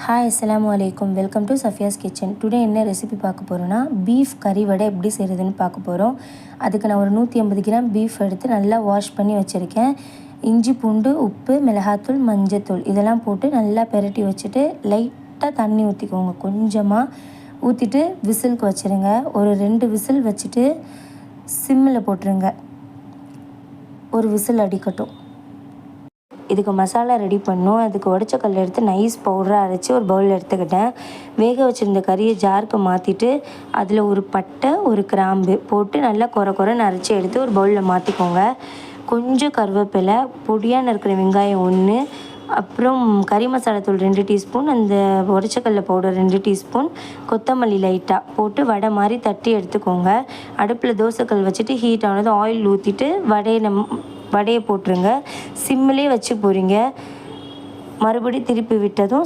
Hi அஸ்ஸலாமு அலைக்கும். Welcome to Safiya's kitchen. Today என்ன ரெசிபி பார்க்க போகிறோன்னா பீஃப் கறி வடை எப்படி செய்கிறதுன்னு பார்க்க போகிறோம். அதுக்கு நான் ஒரு 150 கிராம் பீஃப் எடுத்து நல்லா வாஷ் பண்ணி வச்சுருக்கேன். இஞ்சி பூண்டு, உப்பு, மிளகாத்தூள், மஞ்சத்தூள் இதெல்லாம் போட்டு நல்லா பெரட்டி வச்சுட்டு லைட்டாக தண்ணி ஊற்றிக்கோங்க. கொஞ்சமாக ஊற்றிட்டு விசிலுக்கு வச்சுருங்க. ஒரு 2 விசில் வச்சுட்டு சிம்மில் போட்டுருங்க. ஒரு விசில் அடிக்கட்டும். இதுக்கு மசாலா ரெடி பண்ணோம். அதுக்கு உடச்ச கல் எடுத்து நைஸ் பவுடராக அரைச்சி ஒரு பவுலில் எடுத்துக்கிட்டேன். வேக வச்சுருந்த கறியை ஜாருக்கு மாற்றிட்டு அதில் ஒரு பட்டை, ஒரு கிராம்பு போட்டு நல்லா கொரன்னு அரைச்சி எடுத்து ஒரு பவுலில் மாற்றிக்கோங்க. கொஞ்சம் கருவேப்பிலை, பொடியாக நறுக்கிற வெங்காயம் 1, அப்புறம் கறி மசாலா தூள் 2 டீஸ்பூன், அந்த உடச்சக்கல்ல பவுடர் 2 டீஸ்பூன், கொத்தமல்லி லைட்டாக போட்டு வடை மாதிரி தட்டி எடுத்துக்கோங்க. அடுப்பில் தோசைக்கல் வச்சுட்டு ஹீட் ஆனதும் ஆயில் ஊற்றிட்டு வடையை போட்டுருங்க. சிம்மிலே வச்சு போகிறீங்க. மறுபடியும் திருப்பி விட்டதும்